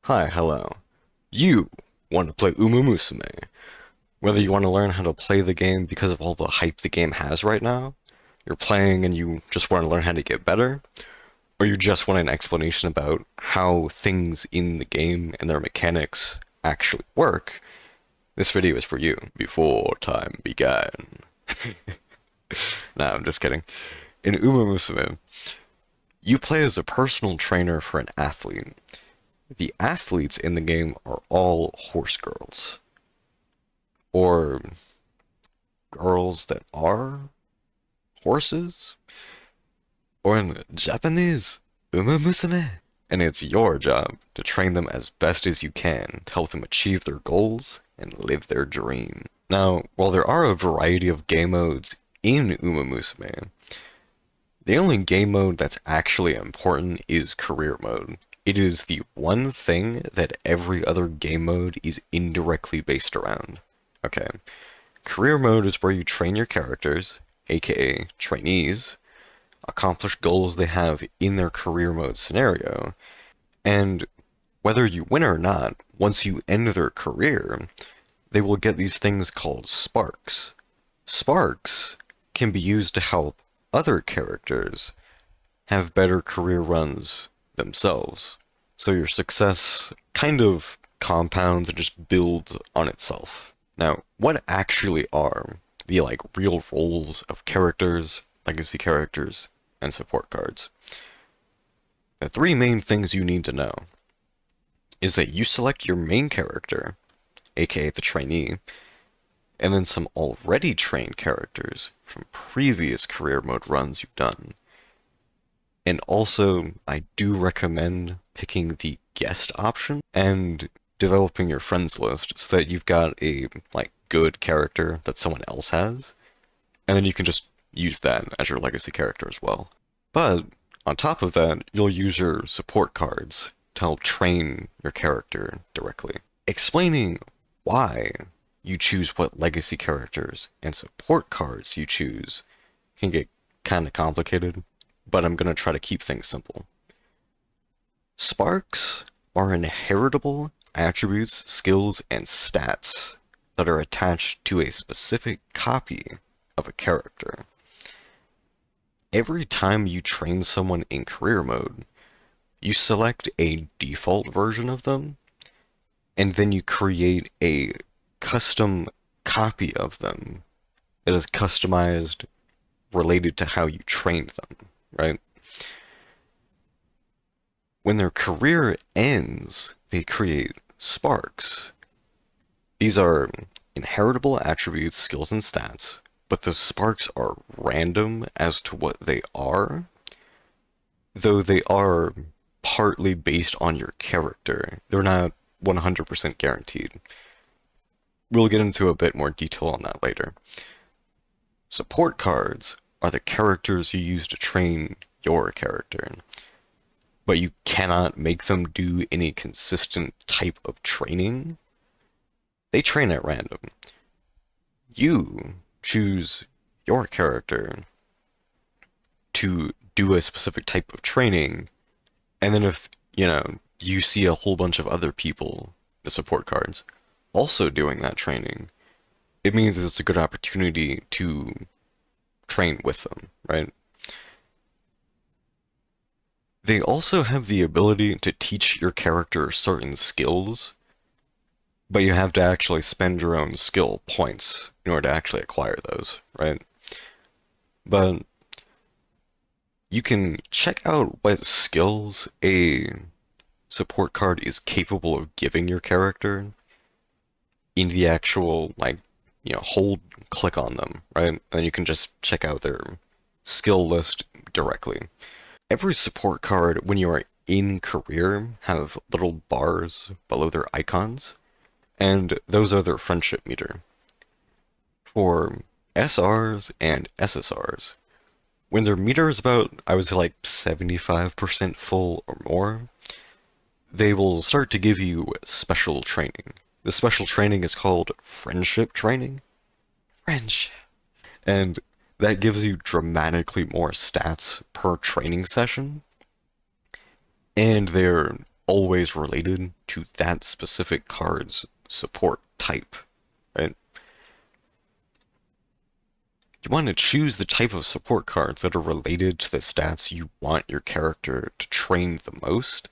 Hi, hello. You want to play Uma Musume. Whether you want to learn how to play the game because of all the hype the game has right now, you're playing and you just want to learn how to get better, or you just want an explanation about how things in the game and their mechanics actually work, this video is for you. Before time began. Nah, I'm just kidding. In Uma Musume, you play as a personal trainer for an athlete. The athletes in the game are all horse girls. Or girls that are horses? Or in Japanese, Uma Musume. And it's your job to train them as best as you can to help them achieve their goals and live their dream. Now, while there are a variety of game modes in Uma Musume, the only game mode that's actually important is career mode. It is the one thing that every other game mode is indirectly based around. Okay, career mode is where you train your characters, aka trainees, accomplish goals they have in their career mode scenario, and whether you win or not, once you end their career, they will get these things called sparks. Sparks can be used to help other characters have better career runs themselves. So your success kind of compounds and just builds on itself. Now, what actually are the real roles of characters, legacy characters, and support cards? The three main things you need to know is that you select your main character, aka the trainee, and then some already trained characters from previous career mode runs you've done. And also, I do recommend picking the guest option and developing your friends list so that you've got a good character that someone else has, and then you can just use that as your legacy character as well. But on top of that, you'll use your support cards to help train your character directly. Explaining why you choose what legacy characters and support cards you choose can get kind of complicated, but I'm going to try to keep things simple. Sparks are inheritable attributes, skills, and stats that are attached to a specific copy of a character. Every time you train someone in career mode, you select a default version of them, and then you create a custom copy of them that is customized related to how you trained them, right? When their career ends, they create sparks. These are inheritable attributes, skills, and stats, but the sparks are random as to what they are, though they are partly based on your character. They're not 100% guaranteed. We'll get into a bit more detail on that later. Support cards are the characters you use to train your character, but you cannot make them do any consistent type of training. They train at random. You choose your character to do a specific type of training, and then if, you see a whole bunch of other people, the support cards, also doing that training, it means it's a good opportunity to train with them, right? They also have the ability to teach your character certain skills, but you have to actually spend your own skill points in order to actually acquire those, right? But you can check out what skills a support card is capable of giving your character in the actual, click on them, right? And you can just check out their skill list directly. Every support card, when you are in career, have little bars below their icons, and those are their friendship meter. For SRs and SSRs, when their meter is about, I would say 75% full or more, they will start to give you special training. The special training is called friendship training. Friendship. And that gives you dramatically more stats per training session. And they're always related to that specific card's support type, right? You want to choose the type of support cards that are related to the stats you want your character to train the most.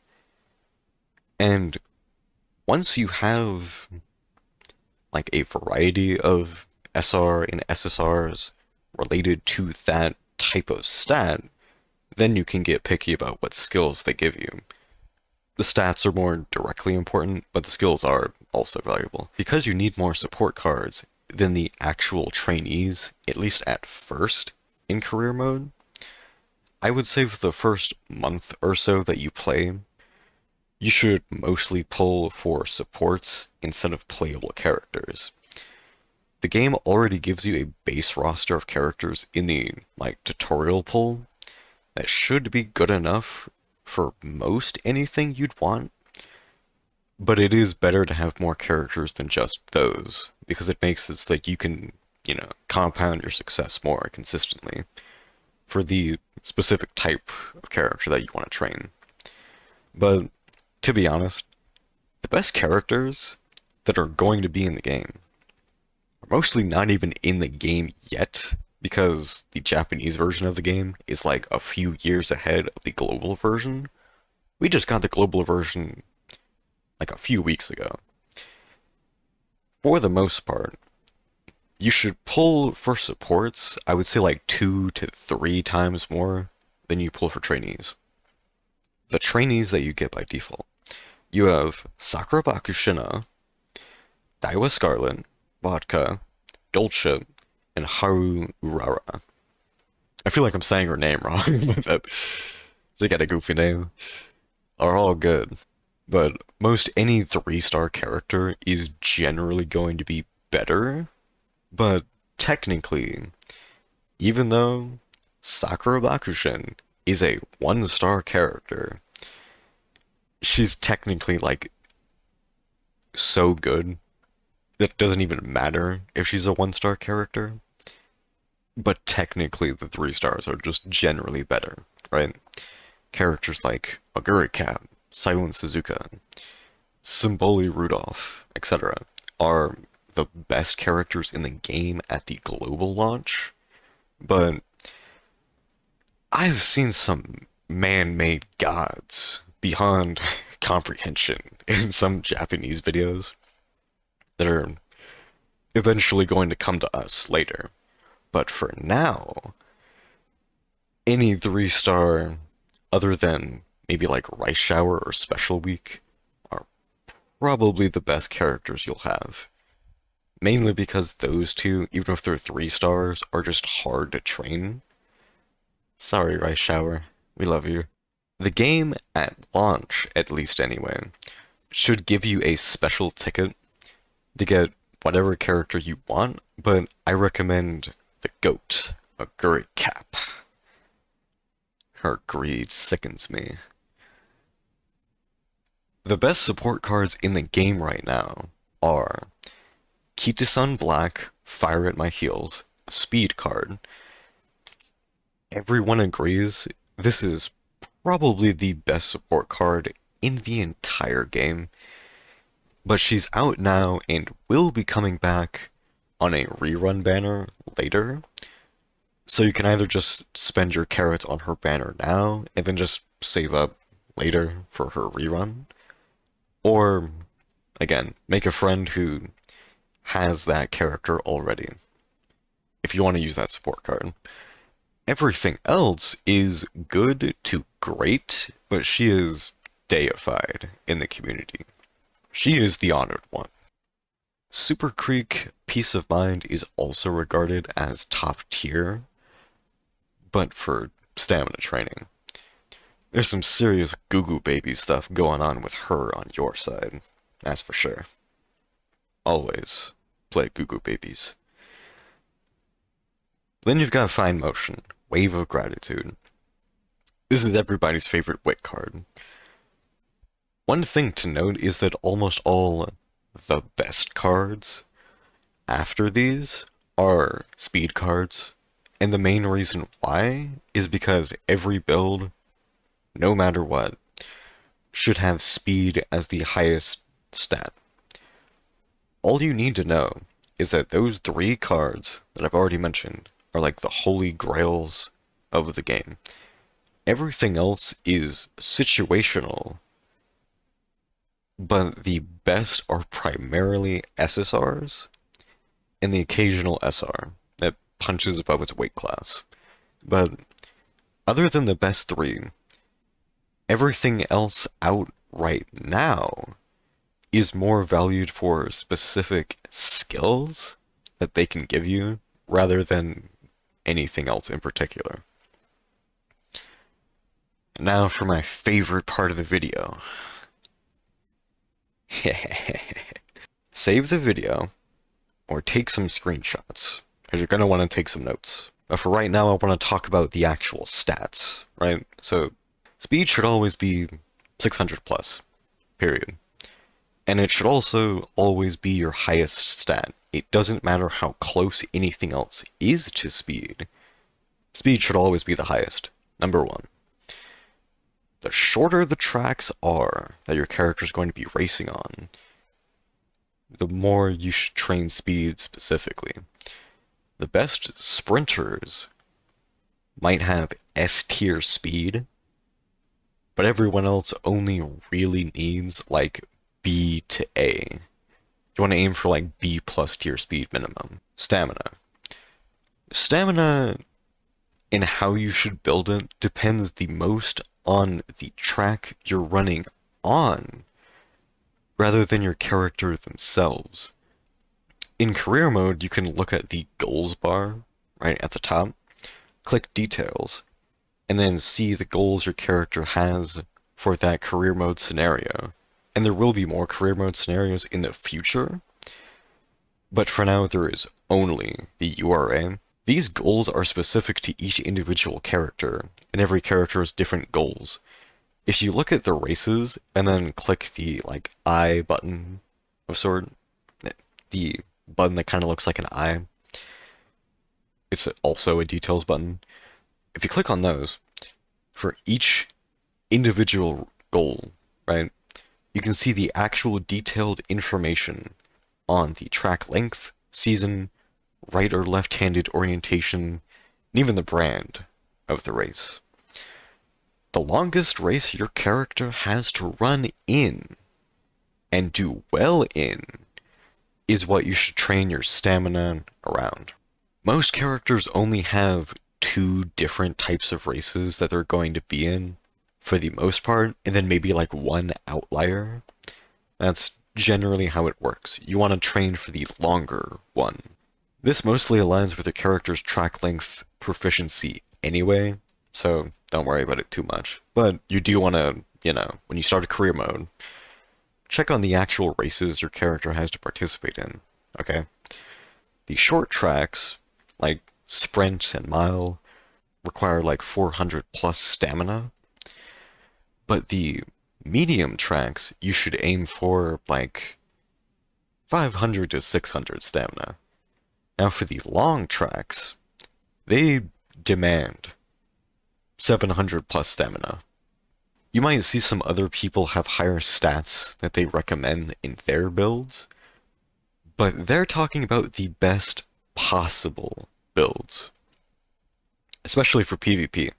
And once you have like a variety of SR and SSRs related to that type of stat, then you can get picky about what skills they give you. The stats are more directly important, but the skills are also valuable. Because you need more support cards than the actual trainees, at least at first, in career mode, I would say for the first month or so that you play, you should mostly pull for supports instead of playable characters. The game already gives you a base roster of characters in the tutorial pull that should be good enough for most anything you'd want, but it is better to have more characters than just those, because it makes it so that you can, compound your success more consistently for the specific type of character that you want to train. But to be honest, the best characters that are going to be in the game are mostly not even in the game yet, because the Japanese version of the game is like a few years ahead of the global version. We just got the global version like a few weeks ago. For the most part, you should pull for supports, I would say like 2 to 3 times more than you pull for trainees. The trainees that you get by default. You have Sakura Bakushina, Daiwa Scarlet, Vodka, Dolce, and Haru Urara. I feel like I'm saying her name wrong, but they got a goofy name. Are all good. But most any 3-star character is generally going to be better. But technically, even though Sakura Bakushin is a 1-star character, she's technically like so good that it doesn't even matter if she's a 1-star character. But technically the 3 stars are just generally better, right? Characters like Aguri Cab, Silent Suzuka, Symboli Rudolph, etc. are the best characters in the game at the global launch, but I've seen some man-made gods beyond comprehension in some Japanese videos that are eventually going to come to us later. But for now, any 3-star other than maybe like Rice Shower or Special Week are probably the best characters you'll have. Mainly because those two, even if they're 3 stars, are just hard to train. Sorry, Rice Shower. We love you. The game, at launch at least anyway, should give you a special ticket to get whatever character you want, but I recommend the GOAT, Aguri Cap. Her greed sickens me. The best support cards in the game right now are Kitasan Black, Fire at My Heels, Speed card. Everyone agrees this is probably the best support card in the entire game, but she's out now and will be coming back on a rerun banner later. So you can either just spend your carrots on her banner now and then just save up later for her rerun, or again, make a friend who has that character already if you want to use that support card. Everything else is good to great, but she is deified in the community. She is the honored one. Super Creek Peace of Mind is also regarded as top tier, but for stamina training. There's some serious goo-goo baby stuff going on with her on your side, that's for sure. Always play goo-goo babies. Then you've got Fine Motion, Wave of Gratitude. This is everybody's favorite wit card. One thing to note is that almost all the best cards after these are speed cards, and the main reason why is because every build, no matter what, should have speed as the highest stat. All you need to know is that those three cards that I've already mentioned are like the holy grails of the game. Everything else is situational, but the best are primarily SSRs and the occasional SR that punches above its weight class. But other than the best three, everything else out right now is more valued for specific skills that they can give you rather than anything else in particular. Now for my favorite part of the video. Save the video or take some screenshots, because you're going to want to take some notes. But for right now, I want to talk about the actual stats, right? So speed should always be 600 plus, period. And it should also always be your highest stat. It doesn't matter how close anything else is to speed. Speed should always be the highest, number one. The shorter the tracks are that your character is going to be racing on, the more you should train speed specifically. The best sprinters might have S-tier speed, but everyone else only really needs like B to A. You want to aim for like B plus tier speed minimum. Stamina. Stamina and how you should build it depends the most on the track you're running on, rather than your character themselves. In career mode, you can look at the goals bar right at the top, click details, and then see the goals your character has for that career mode scenario. And there will be more career mode scenarios in the future, but for now there is only the URA. These goals are specific to each individual character, and every character has different goals. If you look at the races and then click the like eye button of sort, the button that kind of looks like an eye, it's also a details button. If you click on those, for each individual goal, right, you can see the actual detailed information on the track length, season, right or left-handed orientation, and even the brand of the race. The longest race your character has to run in and do well in is what you should train your stamina around. Most characters only have 2 different types of races that they're going to be in for the most part, and then maybe like 1 outlier. That's generally how it works. You want to train for the longer one. This mostly aligns with the character's track length proficiency anyway, so don't worry about it too much. But you do want to, when you start a career mode, check on the actual races your character has to participate in, okay? The short tracks, like sprint and mile, require like 400 plus stamina, but the medium tracks you should aim for like 500 to 600 stamina. Now for the long tracks, they demand 700 plus stamina. You might see some other people have higher stats that they recommend in their builds, but they're talking about the best possible builds, especially for PvP.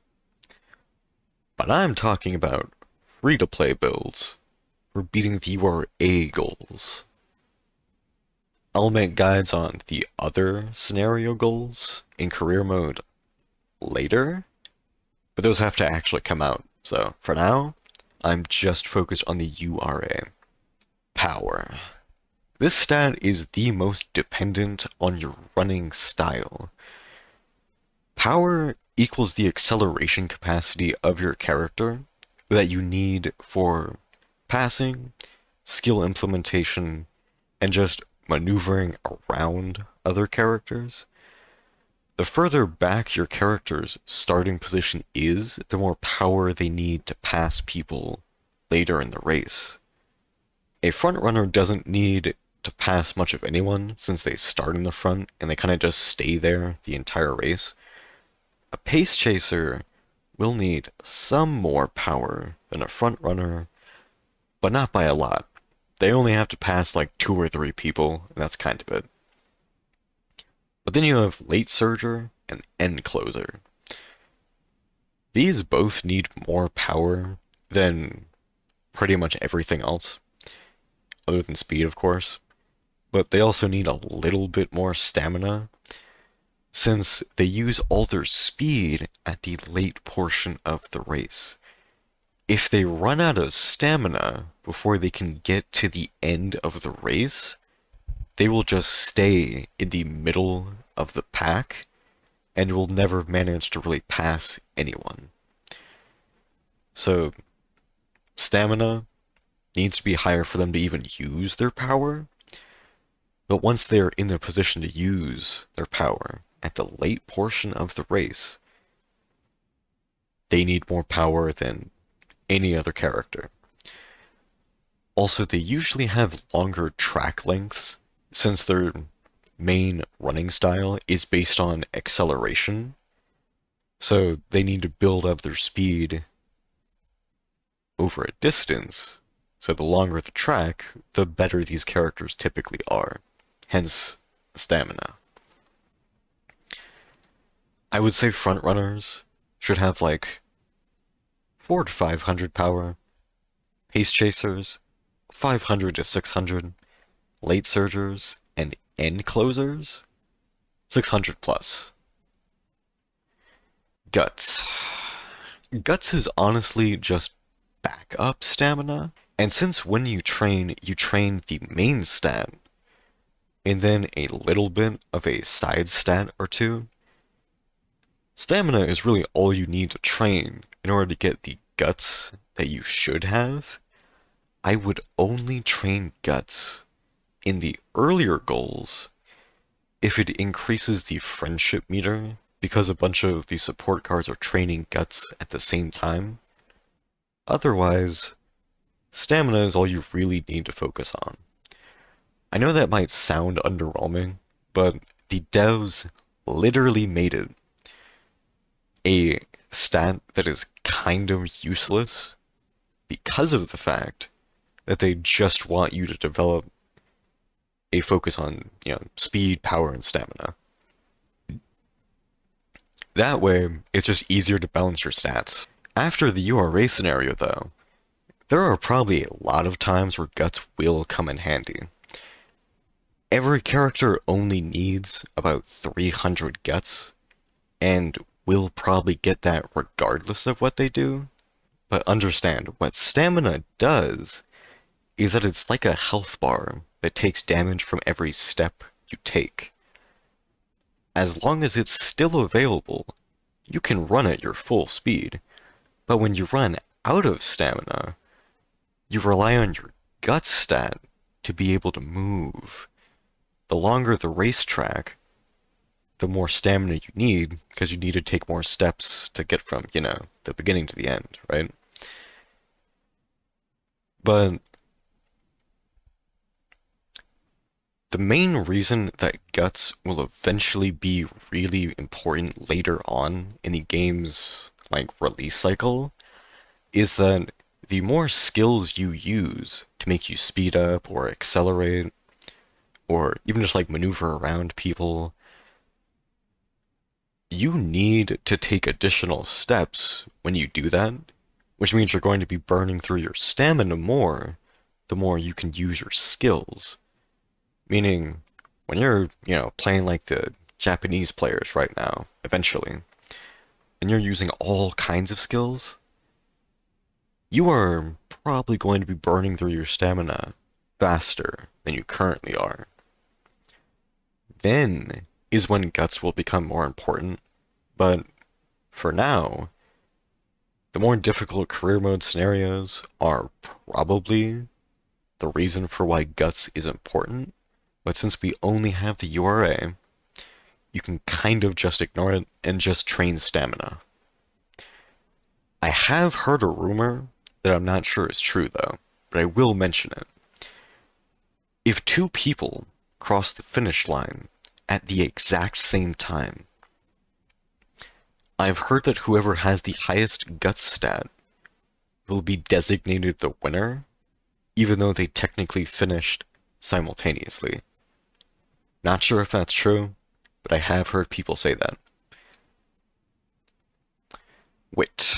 But I'm talking about free-to-play builds for beating the URA goals. I'll make guides on the other scenario goals in career mode later, but those have to actually come out. So for now, I'm just focused on the URA. Power. This stat is the most dependent on your running style. Power equals the acceleration capacity of your character that you need for passing, skill implementation, and just maneuvering around other characters. The further back your character's starting position is, the more power they need to pass people later in the race. A front runner doesn't need to pass much of anyone since they start in the front and they kind of just stay there the entire race. A pace chaser will need some more power than a front runner, but not by a lot. They only have to pass like 2 or 3 people, and that's kind of it. But then you have late surger and end closer. These both need more power than pretty much everything else, other than speed, of course. But they also need a little bit more stamina, since they use all their speed at the late portion of the race. If they run out of stamina before they can get to the end of the race, they will just stay in the middle of the pack and will never manage to really pass anyone. So, stamina needs to be higher for them to even use their power, but once they're in the position to use their power at the late portion of the race, they need more power than any other character. Also, they usually have longer track lengths, since their main running style is based on acceleration, so they need to build up their speed over a distance, so the longer the track, the better these characters typically are, hence stamina. I would say frontrunners should have like 400 to 500 power, pace chasers 500 to 600, late surgers and end closers 600 plus. Guts. Guts is honestly just backup stamina, and since when you train the main stat, and then a little bit of a side stat or two, stamina is really all you need to train in order to get the guts that you should have. I would only train guts in the earlier goals if it increases the friendship meter, because a bunch of the support cards are training guts at the same time. Otherwise, stamina is all you really need to focus on. I know that might sound underwhelming, but the devs literally made it a stat that is kind of useless because of the fact that they just want you to develop a focus on, speed, power, and stamina. That way, it's just easier to balance your stats. After the URA scenario, though, there are probably a lot of times where guts will come in handy. Every character only needs about 300 guts, and will probably get that regardless of what they do. But understand, what stamina does is that it's like a health bar that takes damage from every step you take. As long as it's still available, you can run at your full speed, but when you run out of stamina, you rely on your gut stat to be able to move. The longer the racetrack, the more stamina you need, because you need to take more steps to get from, the beginning to the end, right? But the main reason that guts will eventually be really important later on in the game's release cycle is that the more skills you use to make you speed up or accelerate or even just maneuver around people, you need to take additional steps when you do that, which means you're going to be burning through your stamina more the more you can use your skills. Meaning, when you're, playing like the Japanese players right now, eventually, and you're using all kinds of skills, you are probably going to be burning through your stamina faster than you currently are. Then is when guts will become more important, but for now, the more difficult career mode scenarios are probably the reason for why guts is important. But since we only have the URA, you can kind of just ignore it and just train stamina. I have heard a rumor that I'm not sure is true though, but I will mention it. If 2 people cross the finish line at the exact same time, I've heard that whoever has the highest guts stat will be designated the winner, even though they technically finished simultaneously. Not sure if that's true, but I have heard people say that. Wit.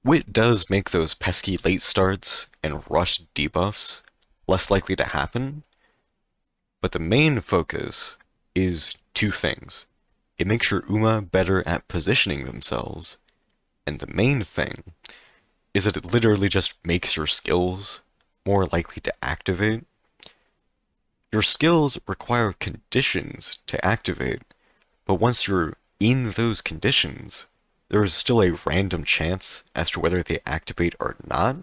Wit does make those pesky late starts and rushed debuffs less likely to happen, but the main focus is two things. It makes your Uma better at positioning themselves, and the main thing is that it literally just makes your skills more likely to activate. Your skills require conditions to activate, but once you're in those conditions, there is still a random chance as to whether they activate or not.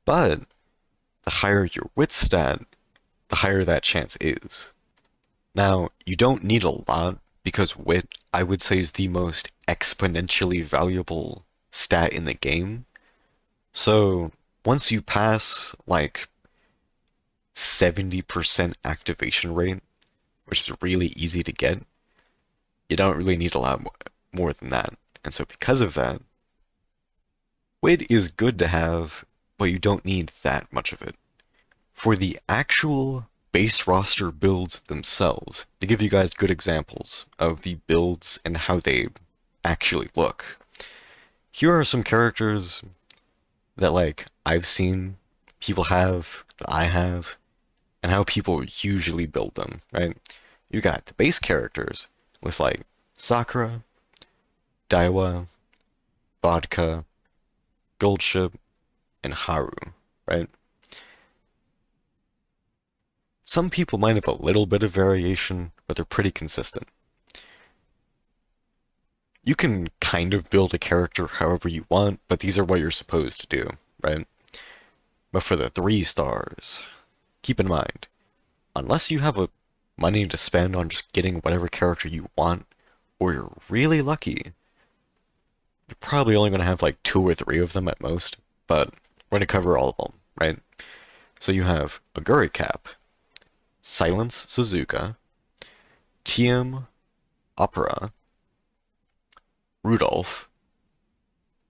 But the higher your wit stat, the higher that chance is. Now, you don't need a lot because wit, I would say, is the most exponentially valuable stat in the game. So, once you pass like 70% activation rate, which is really easy to get, you don't really need a lot more than that. And so because of that, wit is good to have, but you don't need that much of it. For the actual base roster builds themselves, to give you guys good examples of the builds and how they actually look, here are some characters that like I've seen people have, that I have, and how people usually build them, right? You got the base characters with like Sakura, Daiwa, Vodka, Goldship, and Haru, right? Some people might have a little bit of variation, but they're pretty consistent. You can kind of build a character however you want, but these are what you're supposed to do, right? But for the 3 stars, keep in mind, unless you have a money to spend on just getting whatever character you want, or you're really lucky, you're probably only going to have like 2 or 3 of them at most, but we're going to cover all of them, right? So you have Aguri Cap, Silence Suzuka, TM Opera, Rudolph,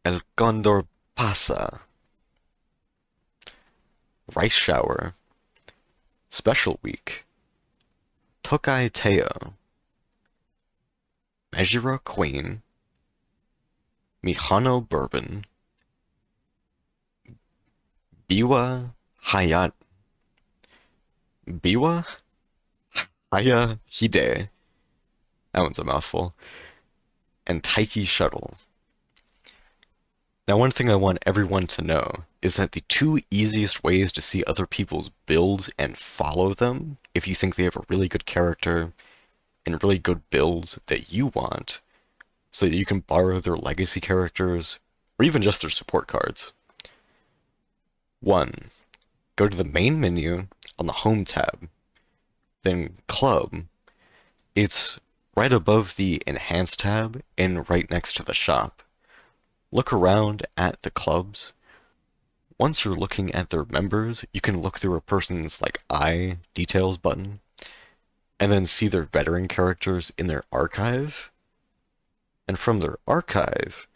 El Condor Pasa, Rice Shower, Special Week, Tokai Teo, Mejira Queen, Mihano Bourbon, Biwa Hayat, Biwa Haya Hide, that one's a mouthful, and Taiki Shuttle. Now, one thing I want everyone to know is that the 2 easiest ways to see other people's builds and follow them, if you think they have a really good character and really good builds that you want, so that you can borrow their legacy characters, or even just their support cards. 1. Go to the main menu on the Home tab, then Club. It's right above the Enhance tab and right next to the shop. Look around at the clubs. Once you're looking at their members, you can look through a person's like eye details button, and then see their veteran characters in their archive. And from their archive,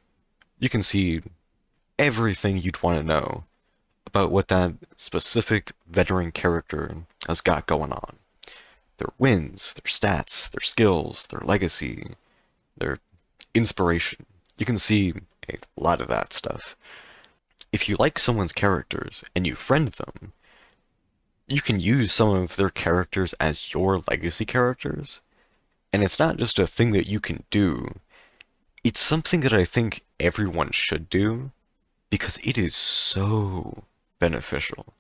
you can see everything you'd want to know about what that specific veteran character has got going on. Their wins, their stats, their skills, their legacy, their inspiration. You can see a lot of that stuff. If you like someone's characters and you friend them, you can use some of their characters as your legacy characters. And it's not just a thing that you can do, it's something that I think everyone should do because it is so beneficial.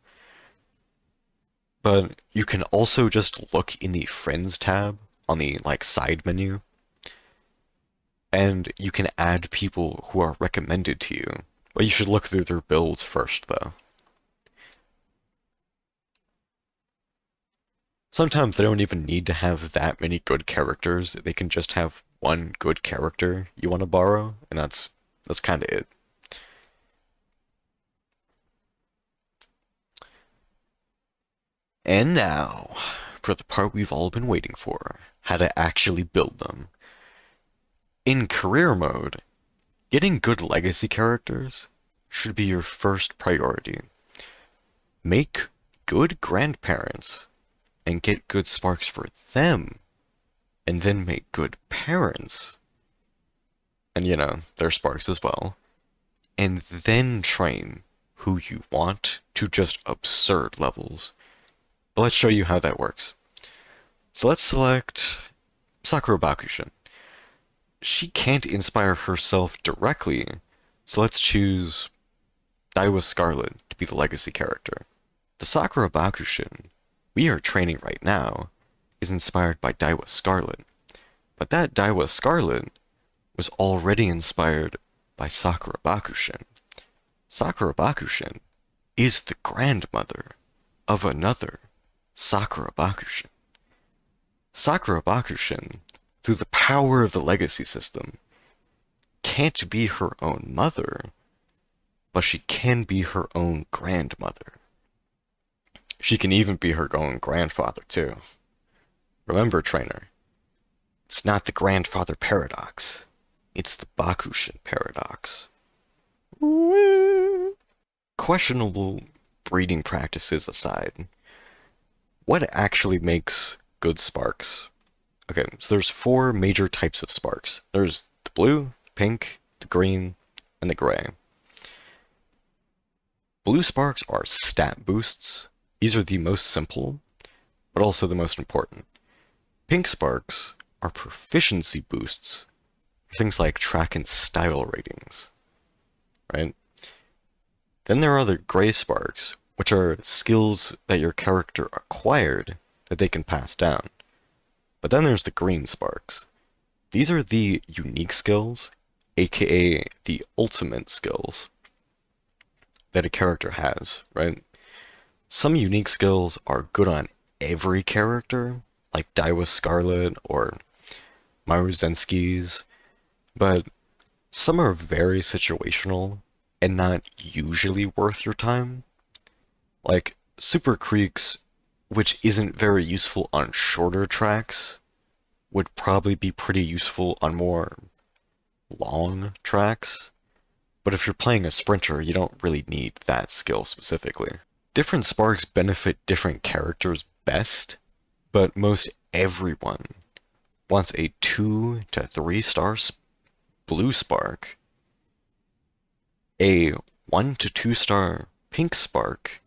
But you can also just look in the Friends tab on the like side menu, and you can add people who are recommended to you. But you should look through their builds first, though. Sometimes they don't even need to have that many good characters. They can just have one good character you want to borrow, and that's kind of it. And now, for the part we've all been waiting for, how to actually build them. In career mode, getting good legacy characters should be your first priority. Make good grandparents and get good sparks for them, and then make good parents, and their sparks as well, and then train who you want to just absurd levels. But let's show you how that works. So let's select Sakura Bakushin. She can't inspire herself directly, so let's choose Daiwa Scarlet to be the legacy character. The Sakura Bakushin we are training right now is inspired by Daiwa Scarlet, but that Daiwa Scarlet was already inspired by Sakura Bakushin. Sakura Bakushin is the grandmother of another Sakura Bakushin. Sakura Bakushin, through the power of the legacy system, can't be her own mother, but she can be her own grandmother. She can even be her own grandfather, too. Remember, trainer, it's not the grandfather paradox, it's the Bakushin paradox. Questionable breeding practices aside, what actually makes good sparks? Okay, so there's 4 major types of sparks. There's the blue, pink, the green, and the gray. Blue sparks are stat boosts. These are the most simple, but also the most important. Pink sparks are proficiency boosts for things like track and style ratings, right? Then there are the gray sparks, which are skills that your character acquired that they can pass down. But then there's the green sparks. These are the unique skills, aka the ultimate skills, that a character has, right? Some unique skills are good on every character, like Daiwa Scarlet or Maru Zensky's, but some are very situational and not usually worth your time. Like Super Creeks, which isn't very useful on shorter tracks, would probably be pretty useful on more long tracks. But if you're playing a sprinter, you don't really need that skill specifically. Different sparks benefit different characters best, but most everyone wants a 2 to 3 star blue spark, a 1 to 2 star pink spark,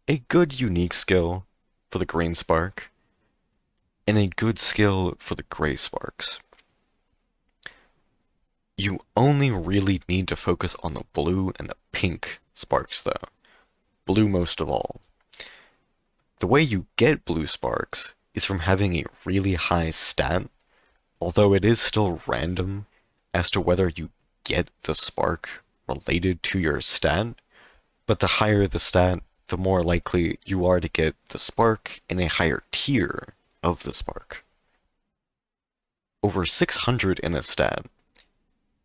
a good unique skill for the green spark, and a good skill for the gray sparks. You only really need to focus on the blue and the pink sparks though. Blue most of all. The way you get blue sparks is from having a really high stat, although it is still random as to whether you get the spark related to your stat, but the higher the stat, the more likely you are to get the spark in a higher tier of the spark. Over 600 in a stat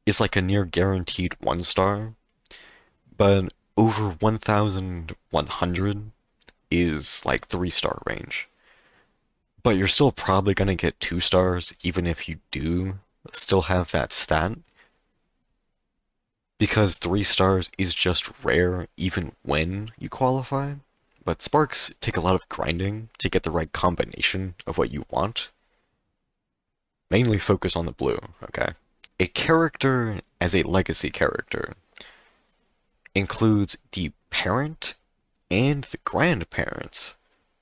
is like a near guaranteed 1 star, but over 1,100 is like 3 star range. But you're still probably going to get 2 stars even if you do still have that stat, because 3 stars is just rare even when you qualify. But sparks take a lot of grinding to get the right combination of what you want. Mainly focus on the blue, okay? A character as a legacy character includes the parent and the grandparents.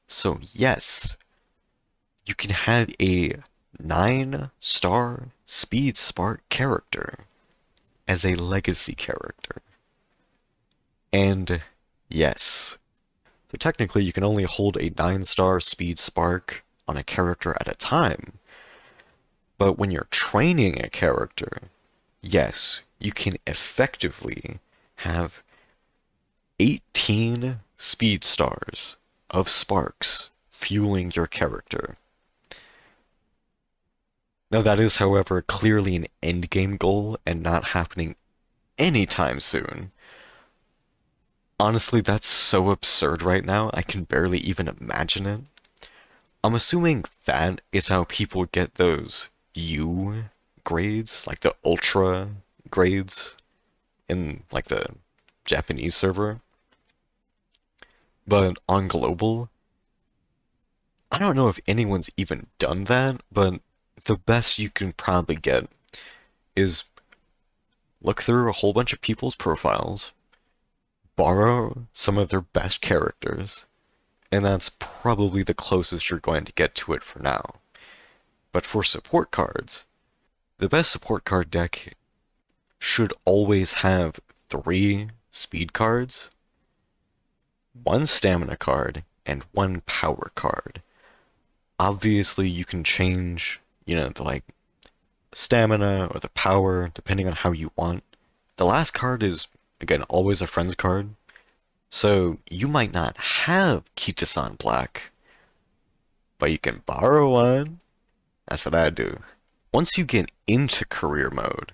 So yes, you can have a 9 star speed spark character as a legacy character. And yes, so technically you can only hold a 9 star speed spark on a character at a time. But when you're training a character, yes, you can effectively have 18 speed stars of sparks fueling your character. Now that is, however, clearly an endgame goal and not happening anytime soon. Honestly, that's so absurd right now, I can barely even imagine it. I'm assuming that is how people get those U grades, like the ultra grades in like the Japanese server, but on global, I don't know if anyone's even done that, but the best you can probably get is look through a whole bunch of people's profiles, borrow some of their best characters, and that's probably the closest you're going to get to it for now. But for support cards, the best support card deck should always have 3 speed cards, 1 stamina card, and 1 power card. Obviously, you can change, the stamina or the power depending on how you want. The last card is, again, always a friend's card. So you might not have Kitasan Black, but you can borrow one. That's what I do. Once you get into career mode,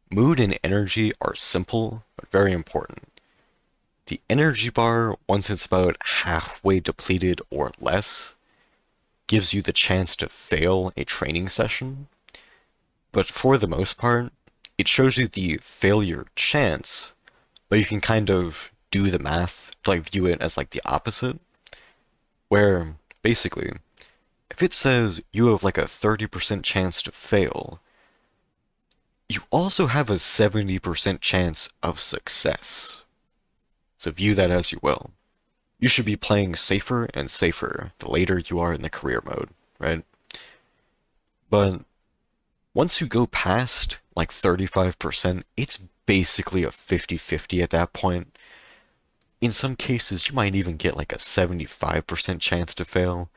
mood and energy are simple, but very important. The energy bar, once it's about halfway depleted or less, gives you the chance to fail a training session. But for the most part, it shows you the failure chance, but you can kind of do the math to view it as the opposite, where basically, if it says you have a 30% chance to fail, you also have a 70% chance of success. So view that as you will. You should be playing safer and safer the later you are in the career mode, right? But once you go past 35%, it's basically a 50-50 at that point. In some cases, you might even get a 75% chance to fail.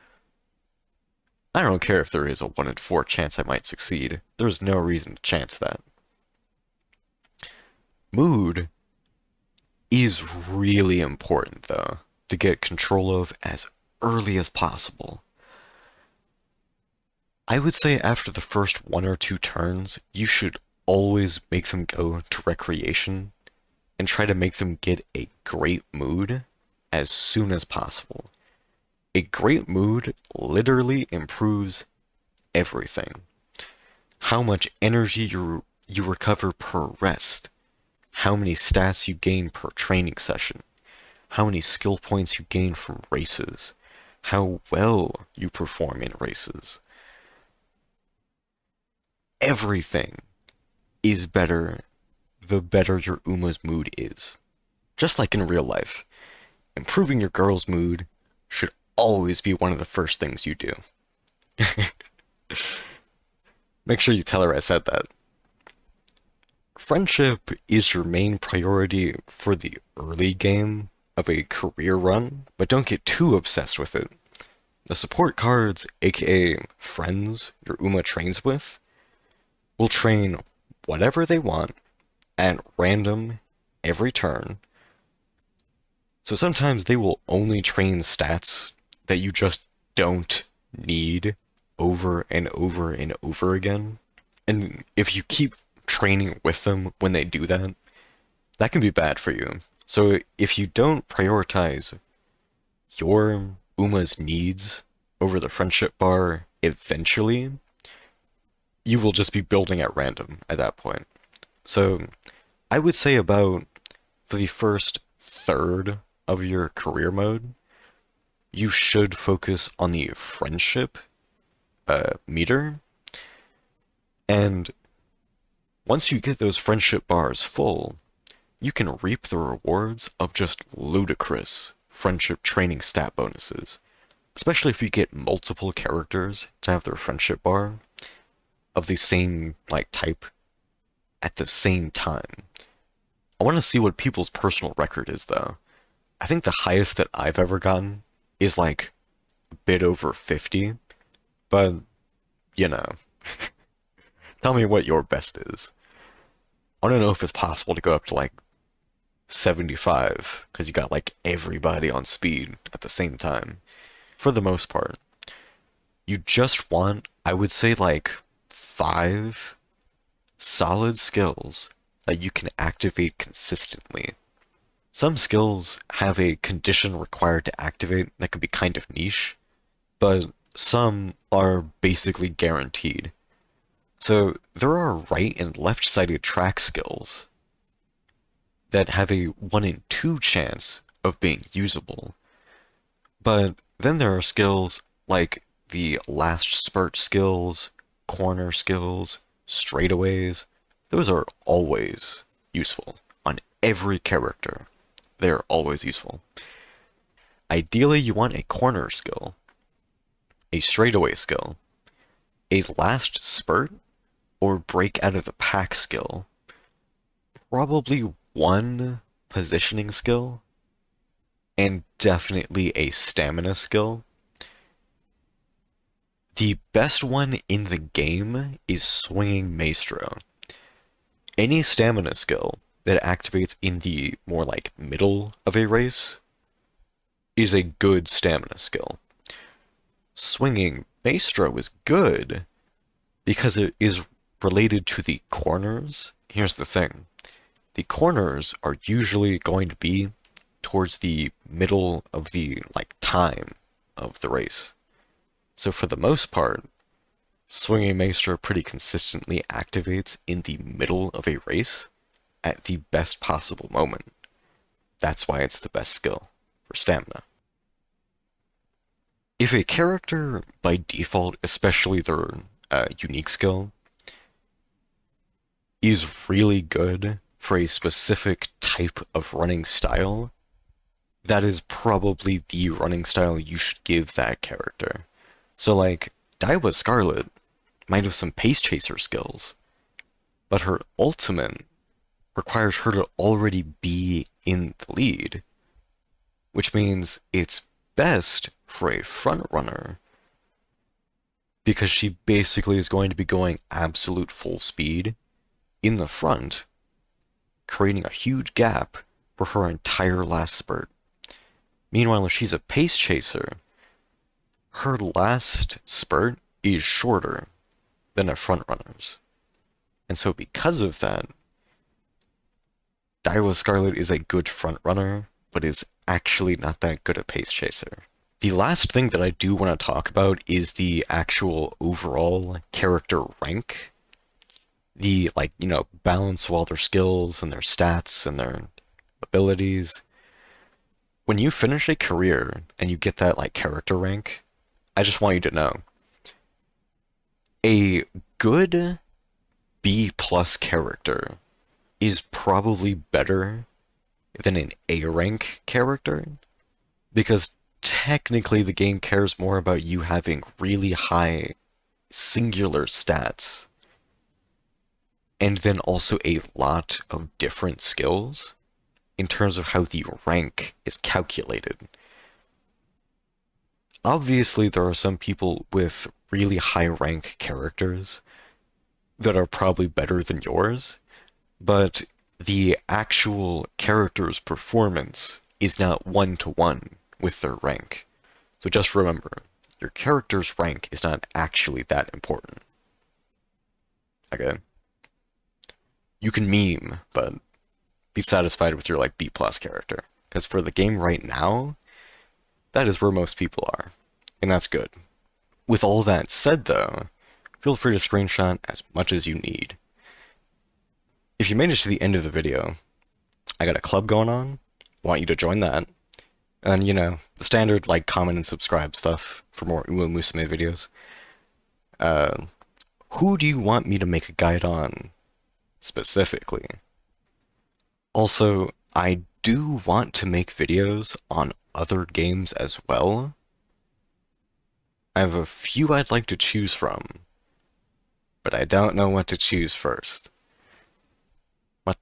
I don't care if there is a 1 in 4 chance I might succeed. There's no reason to chance that. Mood is really important, though, to get control of as early as possible. I would say after the first 1 or 2 turns, you should always make them go to recreation and try to make them get a great mood as soon as possible. A great mood literally improves everything. How much energy you recover per rest, how many stats you gain per training session, how many skill points you gain from races, how well you perform in races. Everything is better the better your Uma's mood is. Just like in real life, improving your girl's mood should always be one of the first things you do. Make sure you tell her I said that. Friendship is your main priority for the early game of a career run, but don't get too obsessed with it. The support cards, aka friends your Uma trains with, will train whatever they want at random every turn. So sometimes they will only train stats that you just don't need over and over and over again. And if you keep training with them when they do that, that can be bad for you. So if you don't prioritize your Uma's needs over the friendship bar eventually, you will just be building at random at that point. So I would say about for the first third of your career mode, you should focus on the friendship meter. And once you get those friendship bars full, you can reap the rewards of just ludicrous friendship training stat bonuses. Especially if you get multiple characters to have their friendship bar of the same type at the same time. I want to see what people's personal record is, though. I think the highest that I've ever gotten is a bit over 50, but tell me what your best is. I want to know if it's possible to go up to 75, because you got everybody on speed at the same time. For the most part, you just want, I would say 5 solid skills that you can activate consistently. Some skills have a condition required to activate that can be kind of niche, but some are basically guaranteed. So there are right and left-sided track skills that have a 1 in 2 chance of being usable. But then there are skills like the last spurt skills, corner skills, straightaways. Those are always useful on every character. They're always useful. Ideally, you want a corner skill, a straightaway skill, a last spurt, or break out of the pack skill. Probably one positioning skill, and definitely a stamina skill. The best one in the game is Swinging Maestro. Any stamina skill that activates in the more like middle of a race is a good stamina skill. Swinging Maestro is good because it is related to the corners. Here's the thing. The corners are usually going to be towards the middle of the time of the race. So for the most part, Swinging Maestro pretty consistently activates in the middle of a race at the best possible moment. That's why it's the best skill for stamina. If a character, by default, especially their unique skill, is really good for a specific type of running style, that is probably the running style you should give that character. So Daiwa Scarlet might have some pace chaser skills, but her ultimate requires her to already be in the lead, which means it's best for a front runner because she basically is going to be going absolute full speed in the front, creating a huge gap for her entire last spurt. Meanwhile, if she's a pace chaser, her last spurt is shorter than a front runner's. And so because of that, Daiwa Scarlet is a good front runner, but is actually not that good a pace chaser. The last thing that I do want to talk about is the actual overall character rank. The, balance of all their skills and their stats and their abilities. When you finish a career and you get that, character rank, I just want you to know, a good B+ character is probably better than an A rank character, because technically the game cares more about you having really high singular stats, and then also a lot of different skills in terms of how the rank is calculated. Obviously, there are some people with really high rank characters that are probably better than yours, but the actual character's performance is not one-to-one with their rank. So just remember, your character's rank is not actually that important. Okay? You can meme, but be satisfied with your B+ character. Because for the game right now, that is where most people are. And that's good. With all that said though, feel free to screenshot as much as you need. If you made it to the end of the video, I got a club going on, want you to join that. And the standard comment and subscribe stuff for more Uma Musume videos. Who do you want me to make a guide on specifically? Also, I do want to make videos on other games as well. I have a few I'd like to choose from, but I don't know what to choose first. What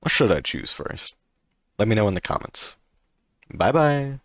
should I choose first? Let me know in the comments. Bye bye!